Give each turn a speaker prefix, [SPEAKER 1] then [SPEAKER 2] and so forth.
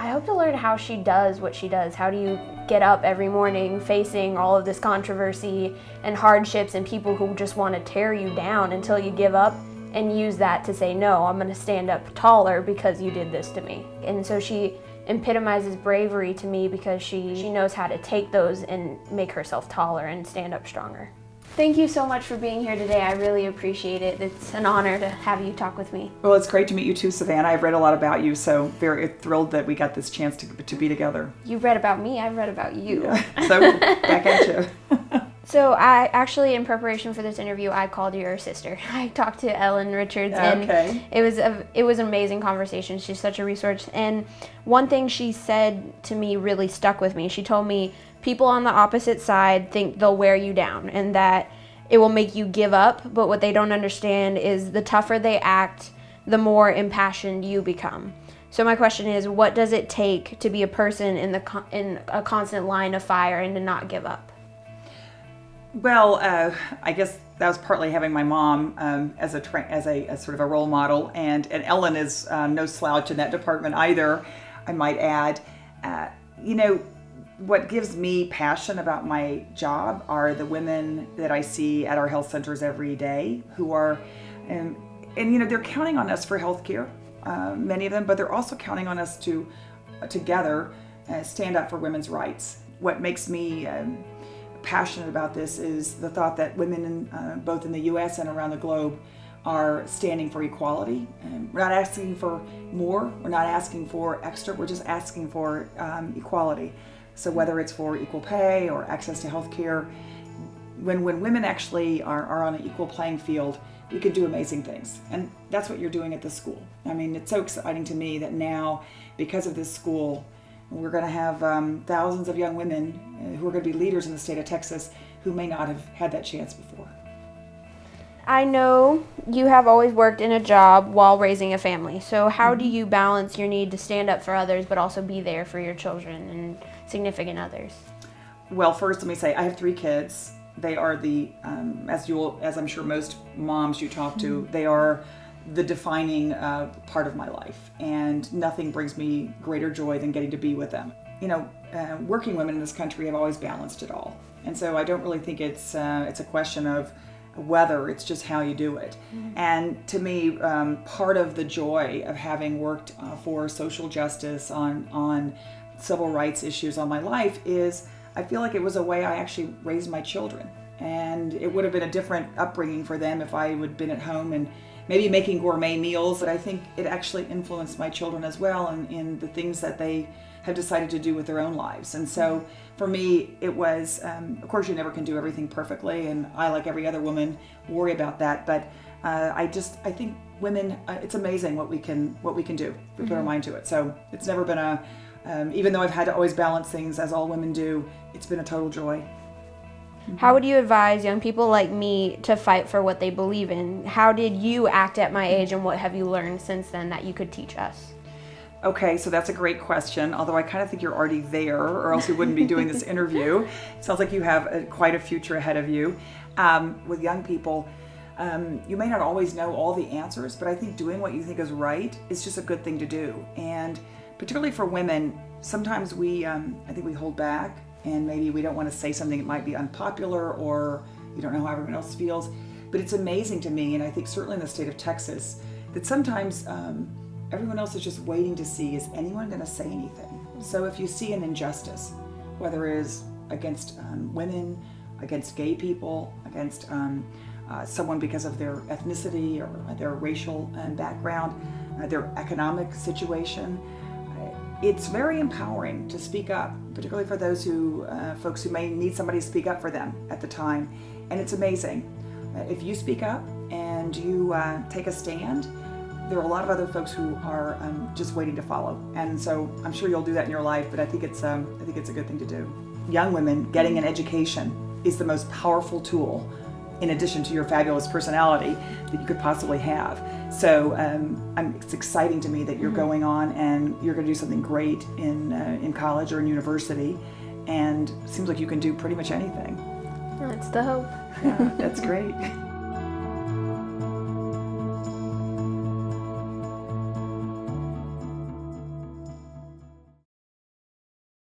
[SPEAKER 1] I hope to learn how she does what she does. How do you get up every morning facing all of this controversy and hardships and people who just want to tear you down until you give up, and use that to say, no, I'm going to stand up taller because you did this to me. And so she epitomizes bravery to me because she knows how to take those and make herself taller and stand up stronger. Thank you so much for being here today. I really appreciate it. It's an honor to have you talk with me.
[SPEAKER 2] Well, it's great to meet you too, Savannah. I've read a lot about you, so very thrilled that we got this chance to be together.
[SPEAKER 1] You read about me, I've read about you.
[SPEAKER 2] Yeah. So, back at you.
[SPEAKER 1] So I actually, in preparation for this interview, I called your sister. I talked to Ellen Richards, and it was an amazing conversation. She's such a resource. And one thing she said to me really stuck with me. She told me, people on the opposite side think they'll wear you down and that it will make you give up, but what they don't understand is the tougher they act, the more impassioned you become. So my question is, what does it take to be a person in a constant line of fire and to not give up?
[SPEAKER 2] Well, I guess that was partly having my mom as a sort of a role model, and Ellen is no slouch in that department either, I might add. What gives me passion about my job are the women that I see at our health centers every day who are, and they're counting on us for health care, many of them, but they're also counting on us to together stand up for women's rights. What makes me passionate about this is the thought that women both in the U.S. and around the globe are standing for equality. We're not asking for more, we're not asking for extra, we're just asking for equality. So whether it's for equal pay or access to health care, when women actually are on an equal playing field, we can do amazing things. And that's what you're doing at this school. I mean, it's so exciting to me that now, because of this school, we're going to have thousands of young women who are going to be leaders in the state of Texas who may not have had that chance before.
[SPEAKER 1] I know you have always worked in a job while raising a family. So how do you balance your need to stand up for others but also be there for your children and significant others?
[SPEAKER 2] Well, first let me say I have 3 kids. They are as I'm sure most moms you talk to, they are the defining part of my life, and nothing brings me greater joy than getting to be with them. Working women in this country have always balanced it all, and so I don't really think it's a question of whether, it's just how you do it. And to me, part of the joy of having worked for social justice on civil rights issues all my life is I feel like it was a way I actually raised my children, and it would have been a different upbringing for them if I would have been at home and maybe making gourmet meals, but I think it actually influenced my children as well in the things that they have decided to do with their own lives. And so for me, it was, of course you never can do everything perfectly, and I, like every other woman, worry about that, but I think women, it's amazing what we can do if we put our mind to it. So it's never been even though I've had to always balance things as all women do, it's been a total joy.
[SPEAKER 1] How would you advise young people like me to fight for what they believe in? How did you act at my age, and what have you learned since then that you could teach us?
[SPEAKER 2] Okay, so that's a great question, although I kind of think you're already there, or else you wouldn't be doing this interview. It sounds like you have quite a future ahead of you. With young people, you may not always know all the answers, but I think doing what you think is right is just a good thing to do. And particularly for women, sometimes I think we hold back, and maybe we don't want to say something that might be unpopular, or you don't know how everyone else feels. But it's amazing to me, and I think certainly in the state of Texas, that sometimes everyone else is just waiting to see, is anyone going to say anything? So if you see an injustice, whether it is against women, against gay people, against someone because of their ethnicity or their racial background, their economic situation, it's very empowering to speak up, particularly for those folks who may need somebody to speak up for them at the time. And it's amazing. If you speak up and you take a stand, there are a lot of other folks who are just waiting to follow. And so I'm sure you'll do that in your life, but I think it's a good thing to do. Young women getting an education is the most powerful tool, in addition to your fabulous personality, that you could possibly have. So it's exciting to me that you're going on and you're going to do something great in college or in university, and it seems like you can do pretty much anything.
[SPEAKER 1] That's the hope.
[SPEAKER 2] Yeah, that's great.